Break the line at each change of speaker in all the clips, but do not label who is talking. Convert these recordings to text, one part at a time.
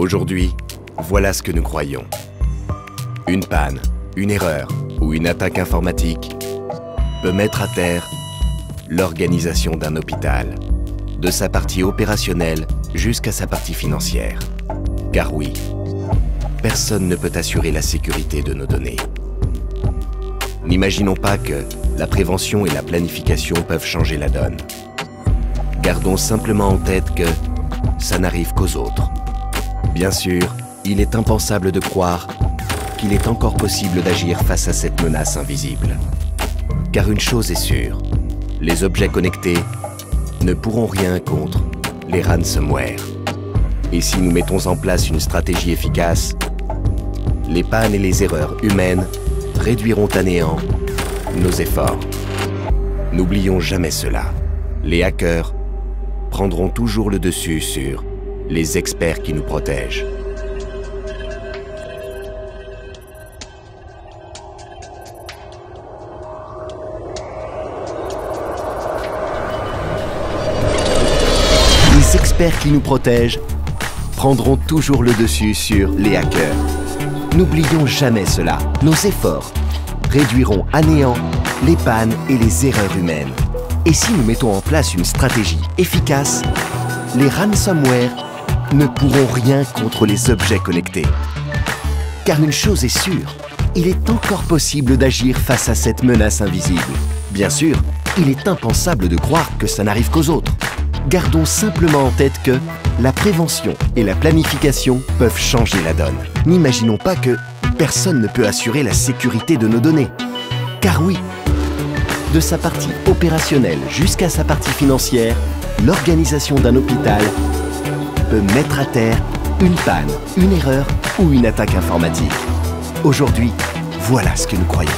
Aujourd'hui, voilà ce que nous croyons. Une panne, une erreur ou une attaque informatique peut mettre à terre l'organisation d'un hôpital, de sa partie opérationnelle jusqu'à sa partie financière. Car oui, personne ne peut assurer la sécurité de nos données. N'imaginons pas que la prévention et la planification peuvent changer la donne. Gardons simplement en tête que ça n'arrive qu'aux autres. Bien sûr, il est impensable de croire qu'il est encore possible d'agir face à cette menace invisible. Car une chose est sûre, les objets connectés ne pourront rien contre les ransomware. Et si nous mettons en place une stratégie efficace, les pannes et les erreurs humaines réduiront à néant nos efforts. N'oublions jamais cela. Les hackers prendront toujours le dessus sur les experts qui nous protègent. Les experts qui nous protègent prendront toujours le dessus sur les hackers. N'oublions jamais cela. Nos efforts réduiront à néant les pannes et les erreurs humaines. Et si nous mettons en place une stratégie efficace, les ransomware ne pourront rien contre les objets connectés. Car une chose est sûre, il est encore possible d'agir face à cette menace invisible. Bien sûr, il est impensable de croire que ça n'arrive qu'aux autres. Gardons simplement en tête que la prévention et la planification peuvent changer la donne. N'imaginons pas que personne ne peut assurer la sécurité de nos données. Car oui, de sa partie opérationnelle jusqu'à sa partie financière, l'organisation d'un hôpital peut mettre à terre une panne, une erreur ou une attaque informatique. Aujourd'hui, voilà ce que nous croyons.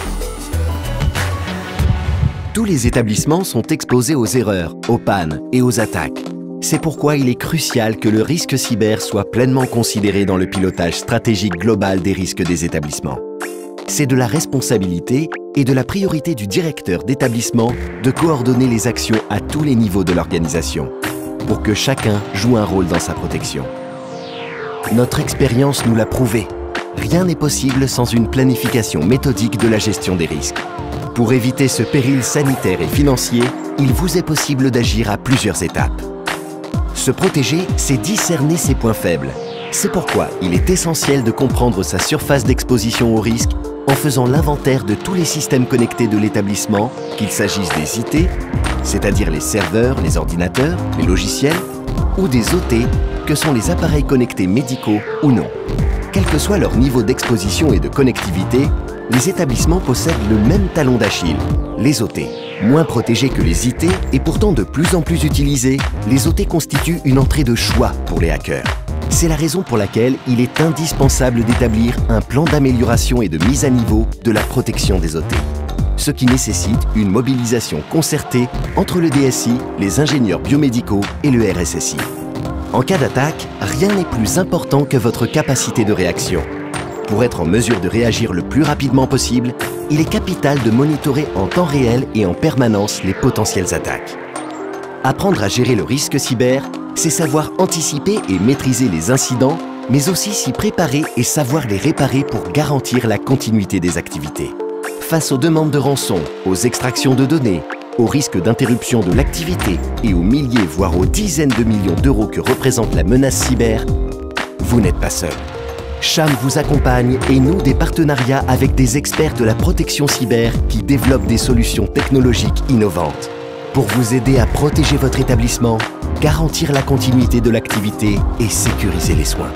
Tous les établissements sont exposés aux erreurs, aux pannes et aux attaques. C'est pourquoi il est crucial que le risque cyber soit pleinement considéré dans le pilotage stratégique global des risques des établissements. C'est de la responsabilité et de la priorité du directeur d'établissement de coordonner les actions à tous les niveaux de l'organisation, pour que chacun joue un rôle dans sa protection. Notre expérience nous l'a prouvé. Rien n'est possible sans une planification méthodique de la gestion des risques. Pour éviter ce péril sanitaire et financier, il vous est possible d'agir à plusieurs étapes. Se protéger, c'est discerner ses points faibles. C'est pourquoi il est essentiel de comprendre sa surface d'exposition au risque en faisant l'inventaire de tous les systèmes connectés de l'établissement, qu'il s'agisse des IT, c'est-à-dire les serveurs, les ordinateurs, les logiciels, ou des OT, que sont les appareils connectés médicaux ou non. Quel que soit leur niveau d'exposition et de connectivité, les établissements possèdent le même talon d'Achille, les OT. Moins protégés que les IT et pourtant de plus en plus utilisés, les OT constituent une entrée de choix pour les hackers. C'est la raison pour laquelle il est indispensable d'établir un plan d'amélioration et de mise à niveau de la protection des OT. Ce qui nécessite une mobilisation concertée entre le DSI, les ingénieurs biomédicaux et le RSSI. En cas d'attaque, rien n'est plus important que votre capacité de réaction. Pour être en mesure de réagir le plus rapidement possible, il est capital de monitorer en temps réel et en permanence les potentielles attaques. Apprendre à gérer le risque cyber, c'est savoir anticiper et maîtriser les incidents, mais aussi s'y préparer et savoir les réparer pour garantir la continuité des activités. Face aux demandes de rançon, aux extractions de données, aux risques d'interruption de l'activité et aux milliers voire aux dizaines de millions d'euros que représente la menace cyber, vous n'êtes pas seul. Cham vous accompagne et noue des partenariats avec des experts de la protection cyber qui développent des solutions technologiques innovantes pour vous aider à protéger votre établissement, garantir la continuité de l'activité et sécuriser les soins.